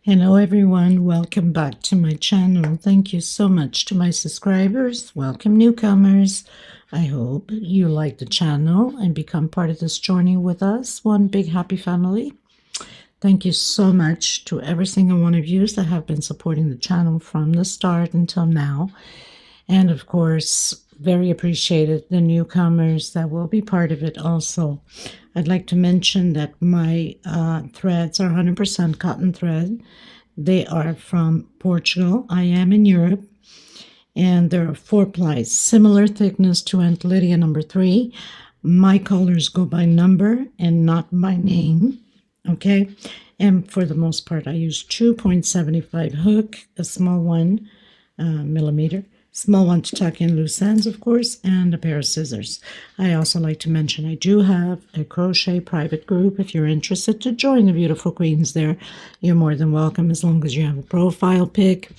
Hello everyone, welcome back to my channel. Thank you so much to my subscribers. Welcome newcomers. I hope you like the channel and become part of this journey with us. One big happy family. Thank you so much to every single one of you that have been supporting the channel from the start until now. And of course, very appreciated the newcomers that will be part of it also. I'd like to mention that my threads are 100% cotton thread. They are from Portugal. I am in Europe. And there are 4 plies, similar thickness to Aunt Lydia number 3. My colors go by number and not by name. Okay. And for the most part, I use 2.75 hook, a small one, millimeter. Small one to tuck in loose ends, of course, and a pair of scissors. I also like to mention I do have a crochet private group. If you're interested to join the beautiful queens there, you're more than welcome as long as you have a profile pic.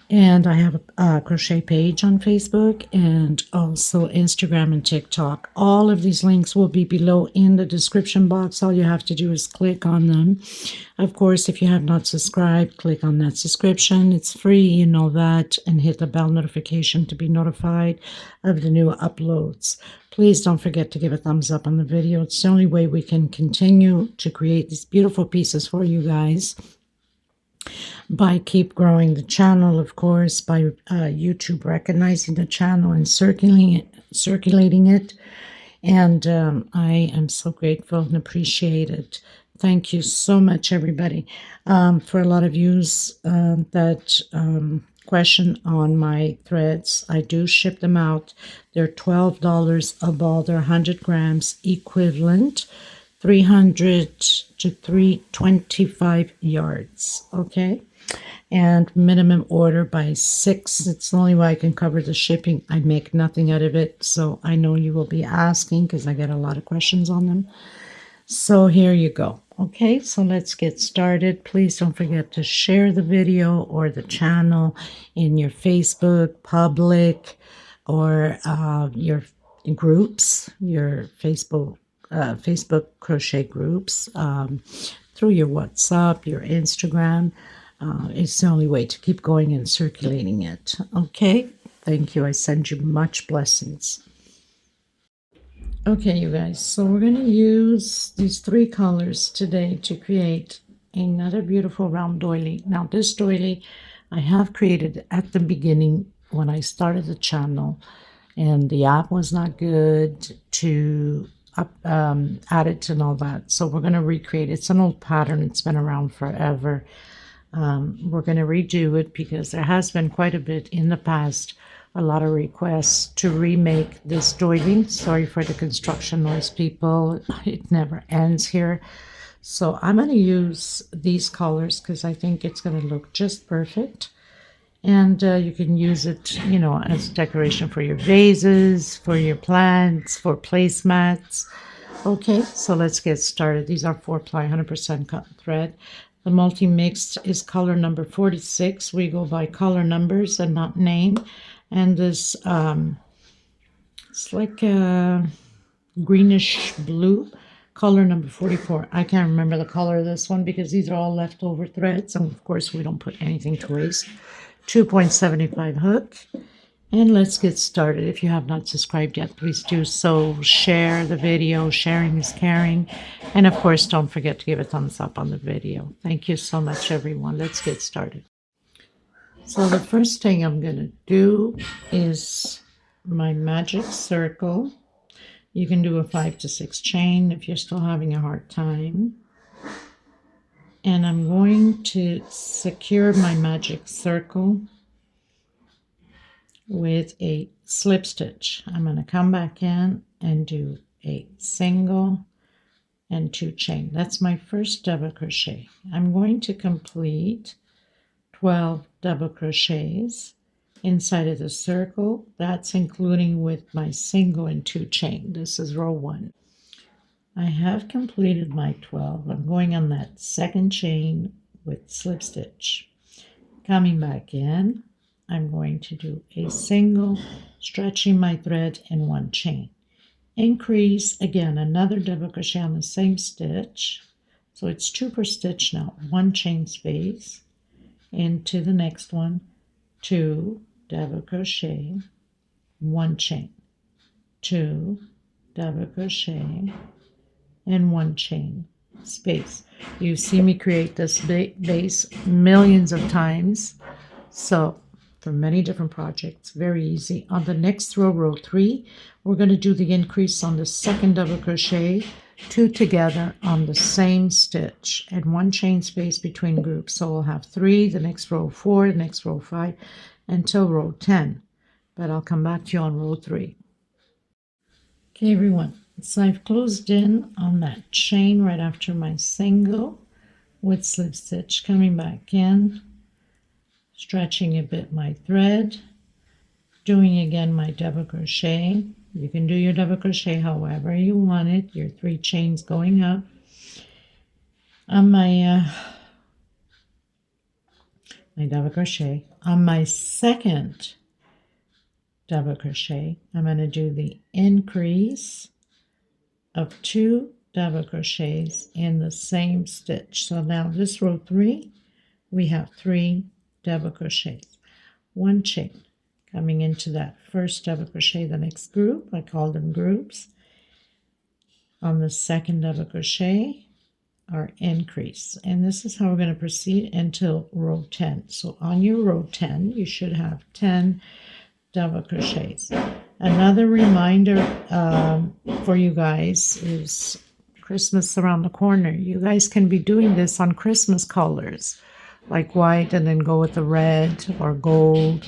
And I have a crochet page on Facebook and also Instagram and TikTok. All of these links will be below in the description box. All you have to do is click on them. Of course, if you have not subscribed, click on that subscription. It's free, you know that, and hit the bell notification to be notified of the new uploads. Please don't forget to give a thumbs up on the video. It's the only way we can continue to create these beautiful pieces for you guys. By keep growing the channel, of course, by YouTube recognizing the channel and circulating it. And I am so grateful and appreciate it. Thank you so much, everybody. For a lot of yous that question on my threads, I do ship them out. They're $12 a ball. They're 100 grams equivalent. 300 to 325 yards, okay? And minimum order by 6. It's the only way I can cover the shipping. I make nothing out of it, so I know you will be asking because I get a lot of questions on them. So here you go. Okay, so let's get started. Please don't forget to share the video or the channel in your Facebook public or your groups, your Facebook crochet groups, through your WhatsApp, your Instagram. It's the only way to keep going and circulating it. Okay, thank you. I send you much blessings. Okay, you guys, so we're going to use these 3 colors today to create another beautiful round doily. Now, this doily I have created at the beginning when I started the channel, and the app was not good to add it and all that. So we're going to recreate it. It's an old pattern. It's been around forever. We're going to redo it because there has been quite a bit in the past, a lot of requests to remake this doily. Sorry for the construction noise, people. It never ends here. So I'm going to use these colors because I think it's going to look just perfect. And you can use it, you know, as decoration for your vases, for your plants, for placemats. Okay, so let's get started. These are 4-ply, 100% cotton thread. The multi-mixed is color number 46. We go by color numbers and not name. And this, it's like a greenish blue, color number 44. I can't remember the color of this one because these are all leftover threads. And of course, we don't put anything to waste. 2.75 hook. And let's get started. If you have not subscribed yet, please do so. Share the video. Sharing is caring. And of course, don't forget to give a thumbs up on the video. Thank you so much, everyone. Let's get started. So the first thing I'm going to do is my magic circle. You can do a 5 to 6 chain if you're still having a hard time. And I'm going to secure my magic circle with a slip stitch. I'm going to come back in and do a single and 2 chain. That's my first double crochet. I'm going to complete 12 double crochets inside of the circle. That's including with my single and 2 chain. This is row 1. I have completed my 12. I'm going on that 2nd chain with slip stitch. Coming back in, I'm going to do a single, stretching my thread in 1 chain. Increase again another double crochet on the same stitch. So it's 2 per stitch now. 1 chain space into the next one, 2 double crochet, 1 chain, 2 double crochet, and 1 chain space. You see me create this base millions of times, so for many different projects, very easy. On the next row, row 3, we're going to do the increase on the second double crochet, 2 together on the same stitch, and 1 chain space between groups. So we'll have 3, the next row 4, the next row 5, until row 10. But I'll come back to you on row 3. Okay, everyone, so I've closed in on that chain right after my single with slip stitch, coming back in, stretching a bit my thread, doing again my double crochet. You can do your double crochet however you want it, your 3 chains going up. On my double crochet, on my second double crochet, I'm going to do the increase of 2 double crochets in the same stitch. So now this row 3, we have 3 double crochets, 1 chain coming into that first double crochet, the next group, I call them groups. On the second double crochet, our increase, and this is how we're going to proceed until row 10. So on your row 10, you should have 10 double crochets. Another reminder for you guys is Christmas around the corner. You guys can be doing this on Christmas colors, like white, and then go with the red or gold,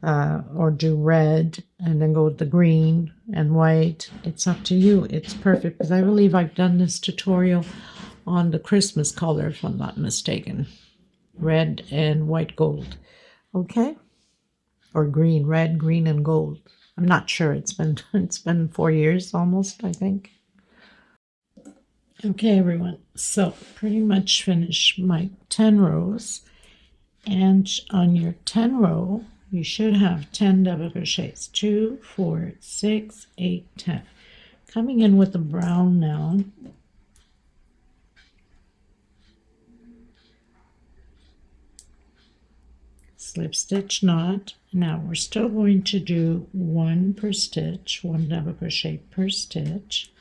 or do red and then go with the green and white. It's up to you. It's perfect, because I believe I've done this tutorial on the Christmas color, if I'm not mistaken. Red and white gold. Okay? Or green, red, green, and gold. I'm not sure. It's been 4 years almost, I think. Okay, everyone. So pretty much finished my 10 rows. And on your 10 row, you should have 10 double crochets. 2, 4, 6, 8, 10. Coming in with the brown now. Slip stitch knot. Now we're still going to do 1 per stitch, 1 double crochet per stitch.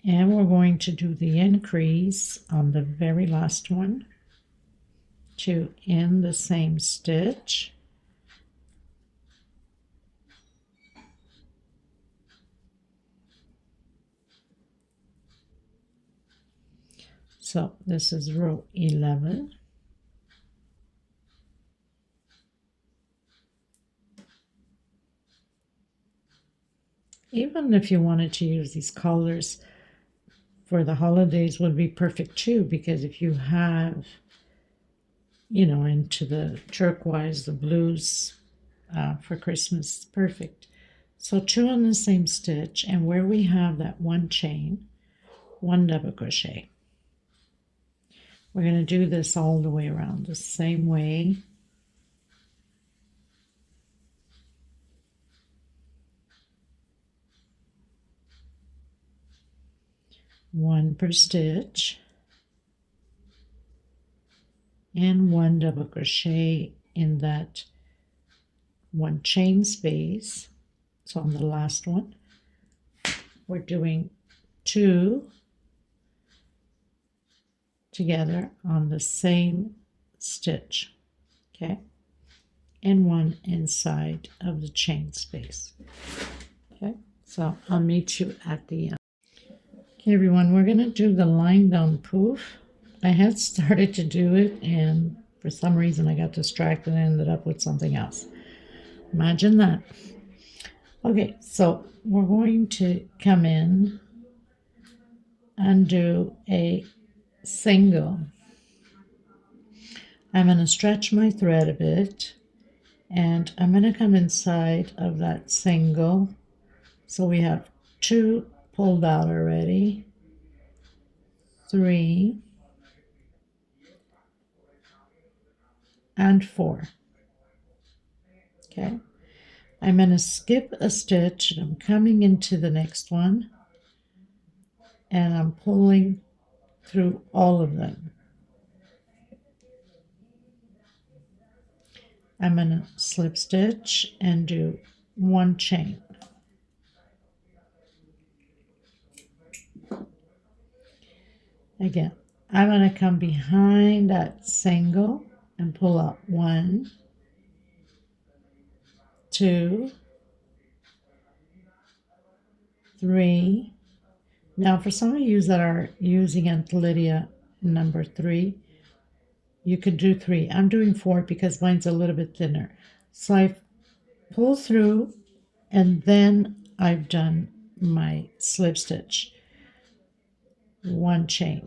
And we're going to do the increase on the very last one to end the same stitch. So this is row 11. Even if you wanted to use these colors for the holidays would be perfect too, because if you have, you know, into the turquoise, the blues for Christmas, perfect. So 2 on the same stitch, and where we have that 1 chain, 1 double crochet. We're going to do this all the way around the same way. One per stitch and 1 double crochet in that 1 chain space. So on the last one, we're doing 2 together on the same stitch, okay, and 1 inside of the chain space. Okay, so I'll meet you at the end. Okay, everyone, we're going to do the line down poof. I had started to do it, and for some reason I got distracted and ended up with something else. Imagine that. Okay, so we're going to come in and do a single. I'm going to stretch my thread a bit, and I'm going to come inside of that single. So we have 2 pulled out already, 3, and 4. Okay, I'm going to skip a stitch and I'm coming into the next one and I'm pulling through all of them. I'm going to slip stitch and do one chain. Again, I'm going to come behind that single and pull out 1, 2, 3. Now, for some of you that are using Aunt Lydia number 3, you could do 3. I'm doing 4 because mine's a little bit thinner. So I pull through and then I've done my slip stitch. 1 chain.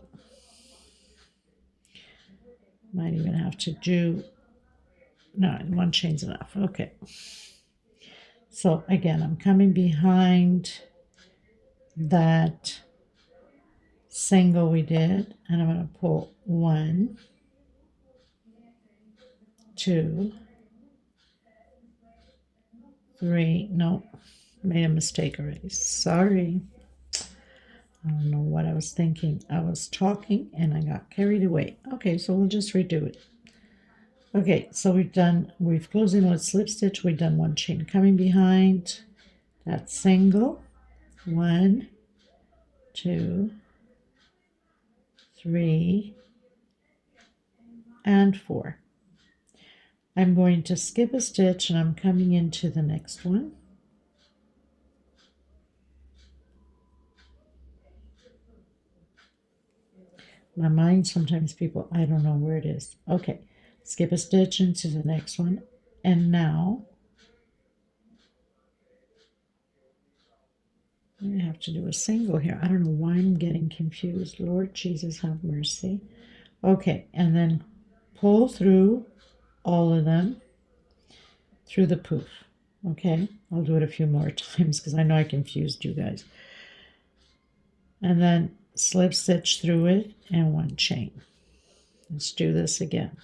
Might even have to do, no, 1 chain's enough. Okay. So again, I'm coming behind that single we did, and I'm going to pull 1, 2, 3. No, made a mistake already. Sorry. I don't know what I was thinking. I was talking and I got carried away. Okay, so we'll just redo it. Okay, so we've closed in with slip stitch. We've done 1 chain coming behind that single. 1, 2, 3, and 4. I'm going to skip a stitch and I'm coming into the next one. My mind sometimes people, I don't know where it is. Okay, skip a stitch into the next one. And now I have to do a single here. I don't know why I'm getting confused. Lord Jesus, have mercy. Okay, and then pull through all of them through the poof. Okay, I'll do it a few more times because I know I confused you guys. And then slip stitch through it and 1 chain. Let's do this again.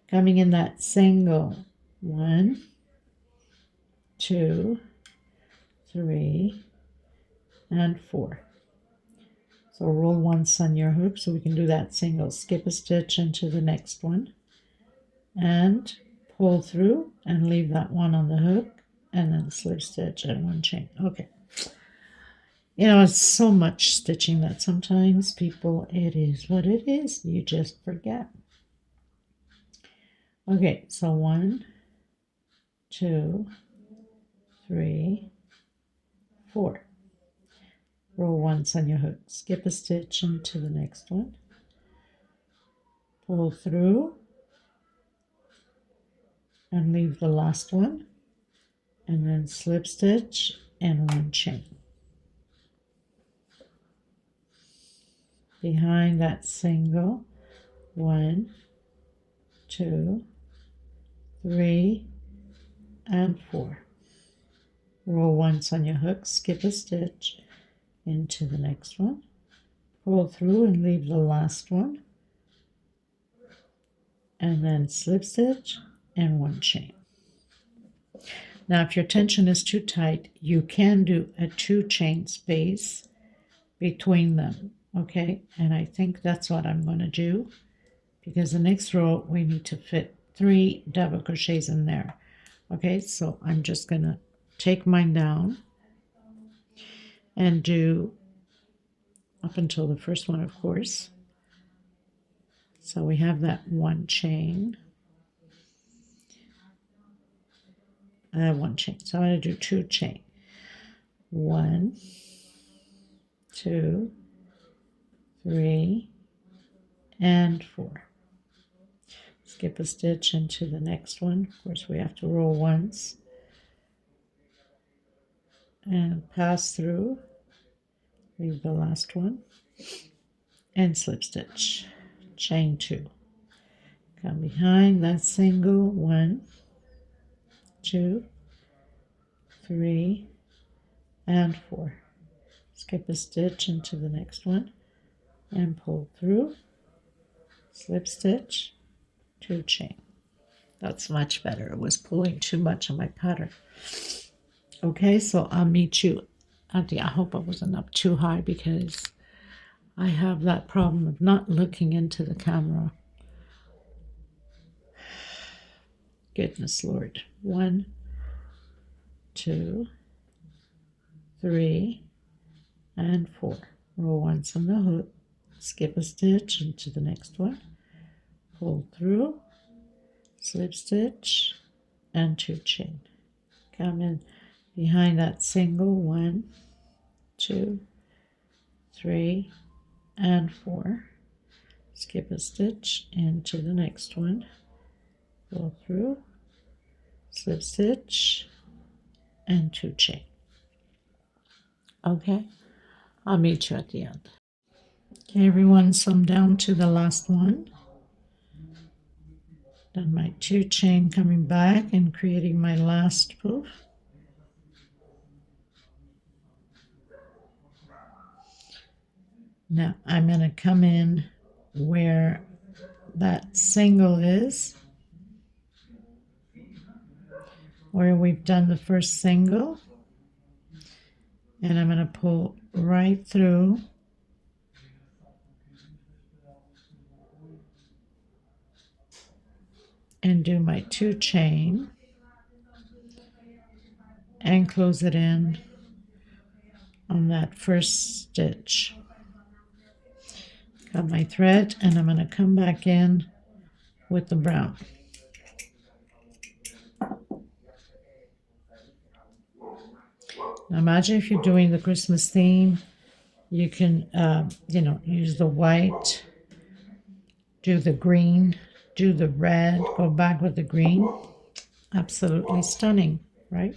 Coming in that single. 1, 2, 3, and 4. So roll once on your hook so we can do that single. Skip a stitch into the next one and pull through and leave that one on the hook and then slip stitch and 1 chain. Okay. You know, it's so much stitching that sometimes people, it is what it is. You just forget. Okay, so 1, 2, 3, 4. Roll once on your hook. Skip a stitch into the next one. Pull through and leave the last one. And then slip stitch and 1 chain. Behind that single, 1, 2, 3, and 4. Roll once on your hook, skip a stitch into the next one, pull through and leave the last one, and then slip stitch and 1 chain. Now if your tension is too tight, you can do a 2 chain space between them, okay? And I think that's what I'm going to do, because the next row we need to fit 3 double crochets in there. Okay, so I'm just going to take mine down and do up until the first one, of course. So we have that 1 chain. 1 chain. So I'm going to do 2 chain. 1, 2, 3, and 4. Skip a stitch into the next one. Of course, we have to roll once and pass through, leave the last one, and slip stitch. Chain 2. Come behind that single. 1, 2, 3, and 4. Skip a stitch into the next one and pull through, slip stitch, 2 chain. That's much better. It was pulling too much on my pattern. Okay, so I'll meet you at the, I hope I wasn't up too high because I have that problem of not looking into the camera. Goodness Lord. 1, 2, 3, and 4. Row once on the hook, skip a stitch into the next one, pull through, slip stitch, and 2 chain. Come in behind that single, 1, 2, 3, and 4. Skip a stitch into the next one, pull through, slip stitch, and 2 chain. Okay, I'll meet you at the end. Okay, everyone, so I'm down to the last one. Done my 2 chain, coming back and creating my last poof. Now I'm going to come in where that single is, where we've done the first single, and I'm going to pull right through and do my 2 chain and close it in on that first stitch. Got my thread, and I'm going to come back in with the brown. Now imagine if you're doing the Christmas theme, you can use the white, do the green, do the red, go back with the green. Absolutely stunning, right?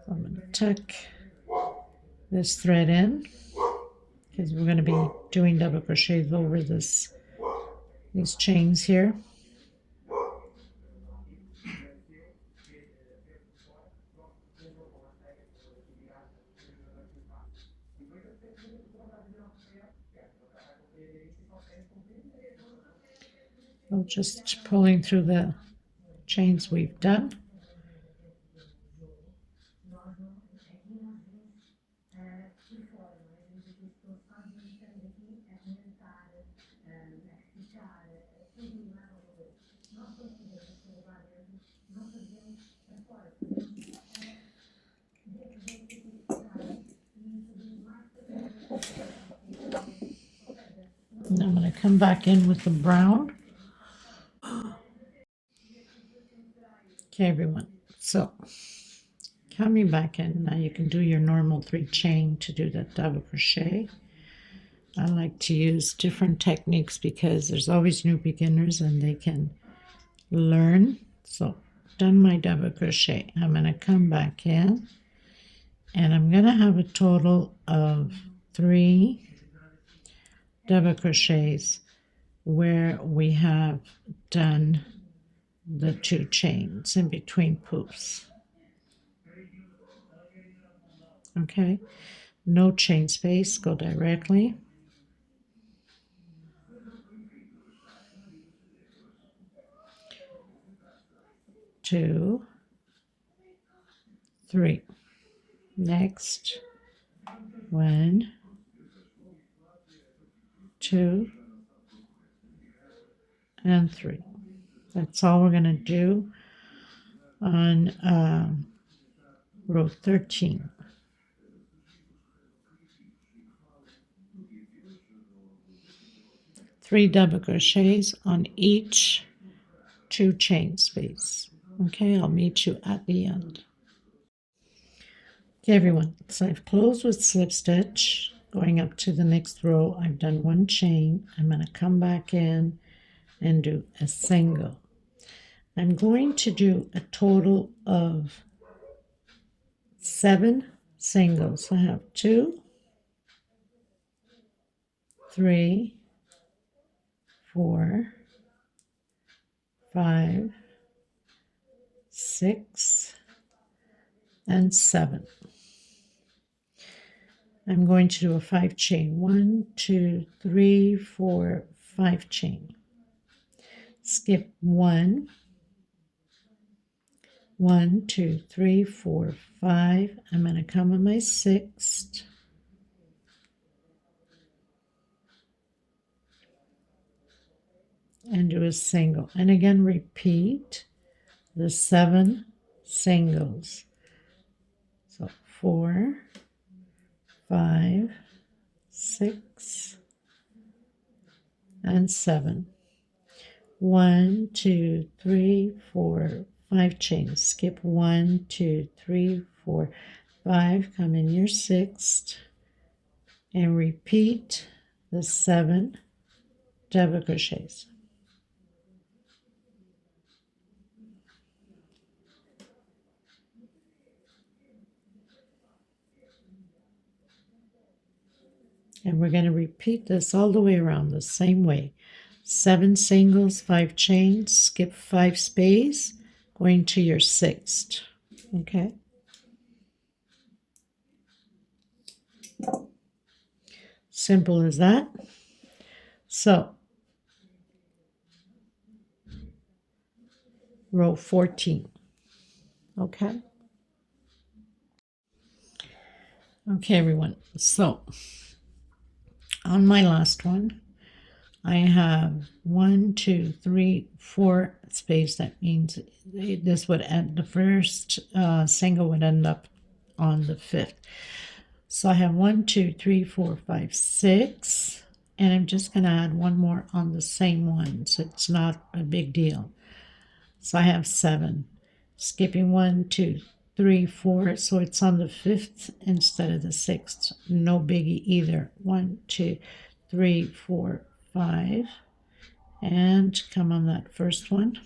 I'm going to tuck this thread in because we're going to be doing double crochets over these chains here. So just pulling through the chains we've done. And I'm going to come back in with the brown. Okay, everyone. So coming back in, now you can do your normal 3 chain to do that double crochet. I like to use different techniques because there's always new beginners and they can learn. So done my double crochet. I'm going to come back in and I'm going to have a total of 3 double crochets where we have done the 2 chains in between poofs. Okay, no chain space, go directly. Two, 3. Next, 1, 2, and 3. That's all we're going to do on row 13. Three double crochets on each 2 chain space. Okay, I'll meet you at the end. Okay, everyone, so I've closed with slip stitch. Going up to the next row, I've done 1 chain. I'm going to come back in and do a single. I'm going to do a total of 7 singles. I have 2, 3, 4, 5, 6, and 7. I'm going to do a 5 chain. 1, 2, 3, 4, 5 chain. Skip 1, 1, 2, 3, 4, 5. I'm going to come on my 6th. And do a single. And again, repeat the 7 singles. So 4, 5, 6, and 7. 1, 2, 3, 4, 5 chains. Skip 1, 2, 3, 4, 5. Come in your 6th and repeat the 7 double crochets. And we're going to repeat this all the way around the same way. 7 singles, 5 chains, skip 5 space, going to your 6th. Okay. Simple as that. So, row 14. Okay. Okay, everyone. So, on my last one, I have 1, 2, 3, 4 space. That means this would end, the first single would end up on the 5th. So I have 1, 2, 3, 4, 5, 6, and I'm just going to add one more on the same one, so it's not a big deal. So I have 7, skipping 1, 2, 3, 4, so it's on the 5th instead of the 6th. No biggie either. 1, 2, 3, 4, 5, and come on that first one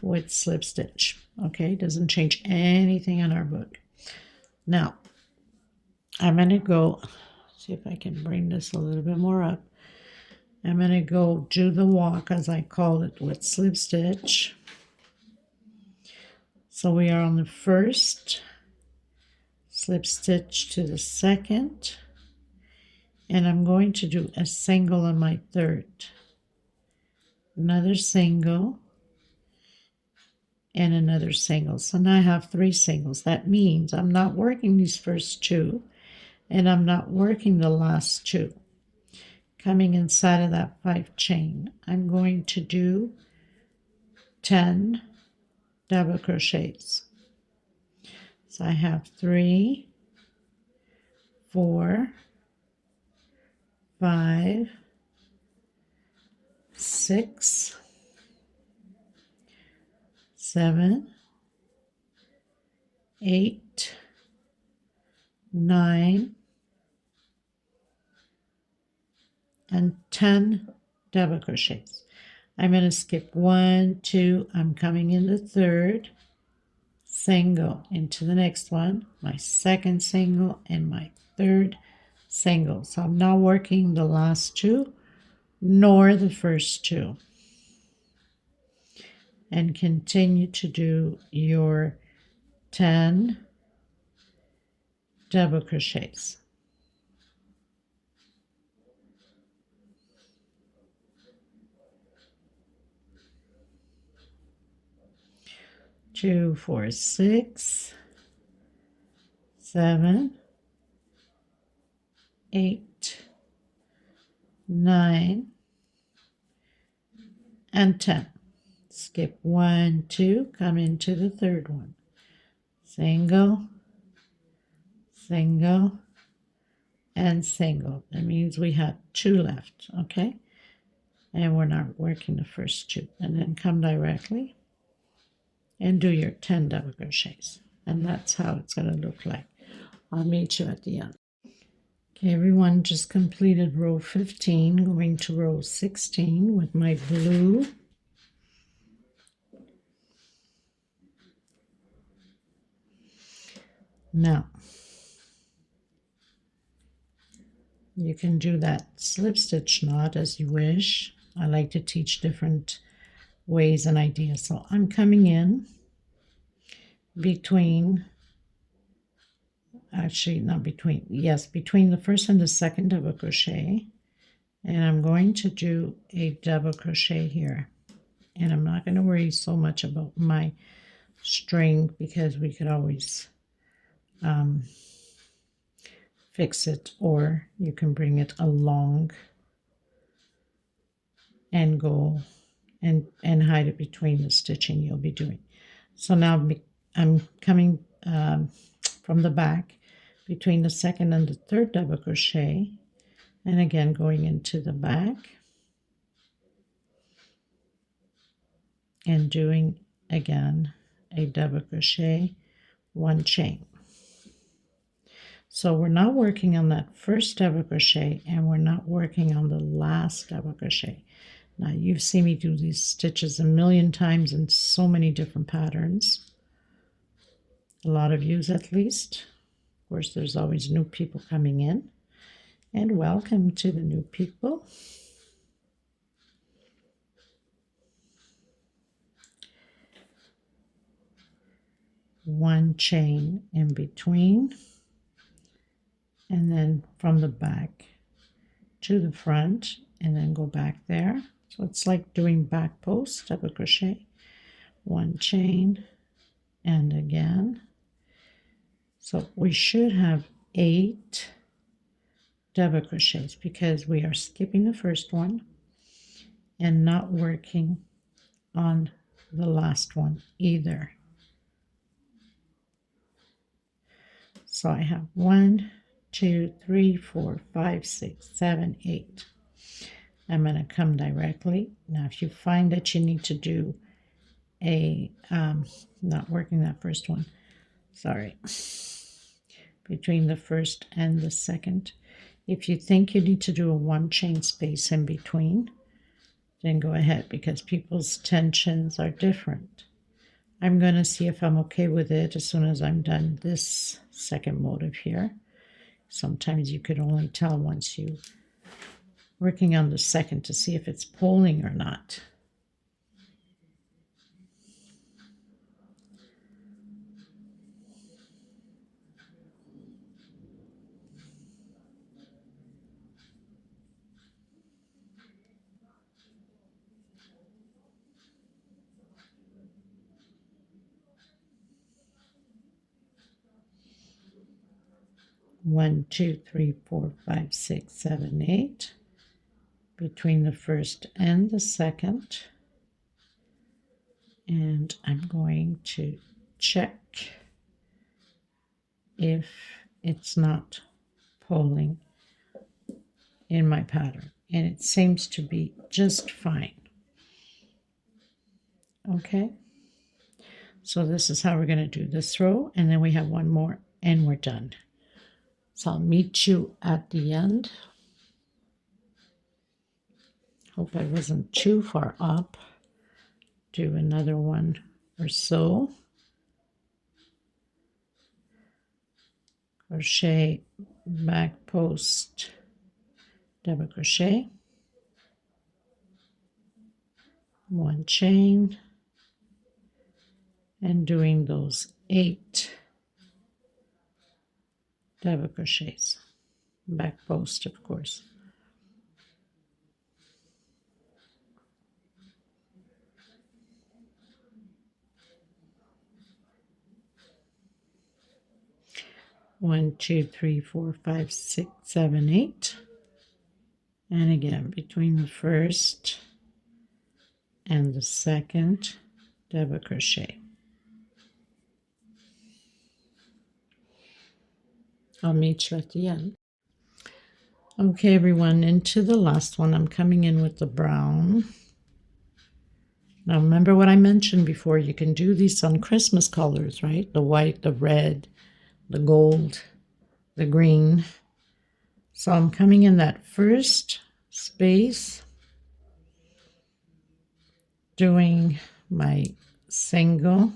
with slip stitch. Okay, doesn't change anything on our book. Now I'm going to go, see if I can bring this a little bit more up. I'm going to go do the walk, as I call it, with slip stitch. So we are on the first, slip stitch to the second, and I'm going to do a single on my third. Another single, and another single. So now I have 3 singles. That means I'm not working these first 2, and I'm not working the last 2. Coming inside of that 5 chain, I'm going to do 10 double crochets. So I have 3, 4, 5, 6, 7, 8, 9, and 10 double crochets. I'm going to skip 1, 2, I'm coming in the third, single into the next one, my second single, and my third single. So I'm not working the last 2 nor the first 2. And continue to do your 10 double crochets. Two, 4, 6, 7, 8, 9, and 10. Skip 1, 2, come into the third one. Single, single, and single. That means we have 2 left, okay? And we're not working the first 2. And then come directly and do your 10 double crochets. And that's how it's going to look like. I'll meet you at the end. Okay, everyone, just completed row 15, going to row 16 with my blue. Now, you can do that slip stitch knot as you wish. I like to teach different ways and ideas. So I'm coming in between, actually not between, yes, between the first and the second double crochet, and I'm going to do a double crochet here. And I'm not going to worry so much about my string, because we could always fix it, or you can bring it along and go and hide it between the stitching you'll be doing. So now I'm coming from the back between the second and the third double crochet, and again going into the back and doing again a double crochet, one chain. So we're not working on that first double crochet, and we're not working on the last double crochet. Now you've seen me do these stitches a million times in so many different patterns, a lot of yous at least. Of course, there's always new people coming in, and welcome to the new people. One chain in between, and then from the back to the front, and then go back there. So it's like doing back post double crochet, one chain, and again. So we should have 8 double crochets, because we are skipping the first one and not working on the last one either. So I have 1, 2, 3, 4, 5, 6, 7, 8. I'm going to come directly. Now if you find that you need to do a not working that first one, sorry, between the first and the second, if you think you need to do a one chain space in between, then go ahead, because people's tensions are different. I'm going to see if I'm okay with it as soon as I'm done this second motive here. Sometimes you could only tell once you working on the second to see if it's pulling or not. One, 2, 3, 4, 5, 6, 7, 8 between the first and the second. And I'm going to check if it's not pulling in my pattern, and it seems to be just fine. Okay, so this is how we're going to do this row, and then we have one more and we're done. So I'll meet you at the end. Hope I wasn't too far up. Do another one or so. Crochet, back post, double crochet, one chain, and doing those 8 double crochets, back post of course. One, 2, 3, 4, 5, 6, 7, 8. And again, between the first and the second double crochet. I'll meet you at the end. Okay, everyone, into the last one. I'm coming in with the brown. Now, remember what I mentioned before. You can do these on Christmas colors, right? The white, the red, the gold, the green. So I'm coming in that first space, doing my single,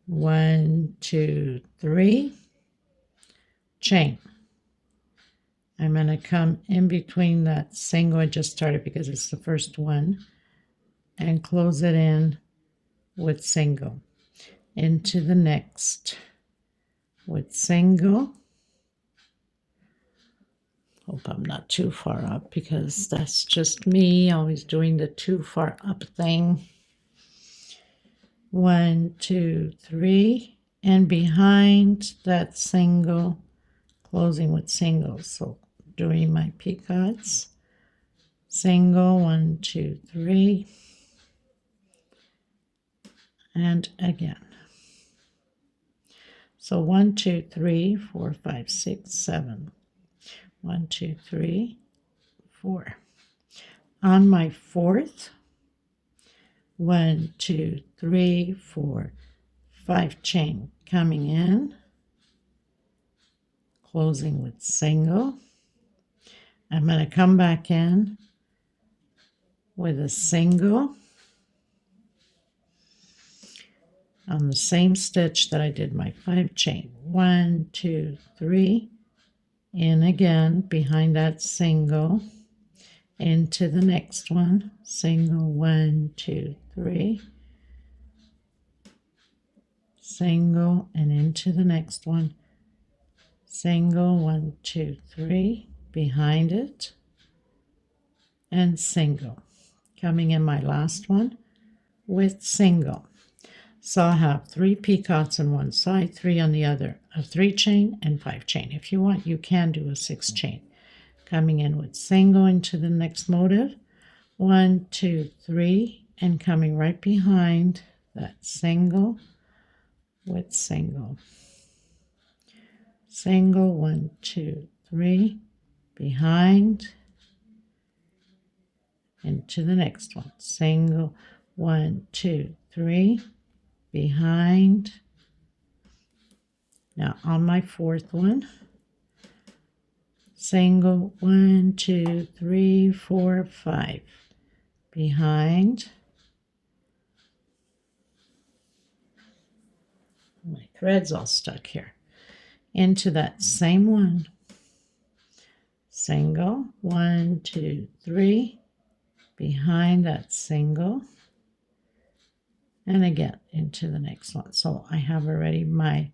1, 2, 3, chain. I'm going to come in between that single I just started, because it's the first one, and close it in with single, into the next with single. Hope I'm not too far up because that's just me always doing the too far up thing. 1, 2, 3, and behind that single, closing with singles. So doing my picots, single, 1, 2, 3, and again. So 1, 2, 3, 4, 5, 6, 7. 1, 2, 3, 4. On my fourth, 1, 2, 3, 4, 5 chain coming in, closing with single. I'm going to come back in with a single on the same stitch that I did my 5 chain. 1, 2, 3, in again behind that single, into the next one, single, 1, 2, 3, single, and into the next one, single, 1, 2, 3, behind it, and single. Coming in my last one with single. So I have 3 picots on one side, 3 on the other, a 3 chain and 5 chain. If you want, you can do a 6 chain. Coming in with single into the next motive, 1, 2, 3, and coming right behind that single with single. Single, 1, 2, 3, behind, into the next one. Single, 1, 2, 3, behind. Now on my fourth one, single, 1, 2, 3, 4, 5, behind. My thread's all stuck here. Into that same one, single, 1, 2, 3, behind that single, and again into the next one. So I have already my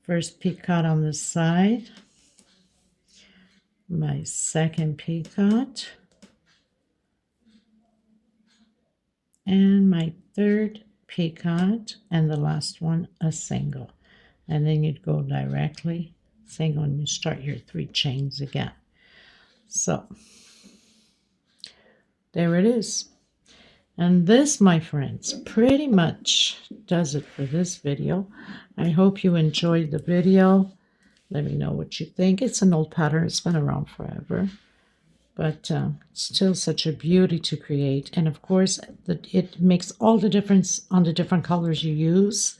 first picot on this side, my second picot, and my third picot, and the last one a single. And then you'd go directly single and you start your 3 chains again. So there it is. And this, my friends, pretty much does it for this video. I hope you enjoyed the video. Let me know what you think. It's an old pattern. It's been around forever. But still such a beauty to create. And of course, it makes all the difference on the different colors you use.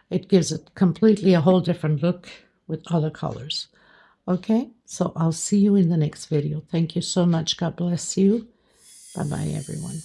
It gives it completely a whole different look with other colors. Okay, so I'll see you in the next video. Thank you so much. God bless you. Bye-bye, everyone.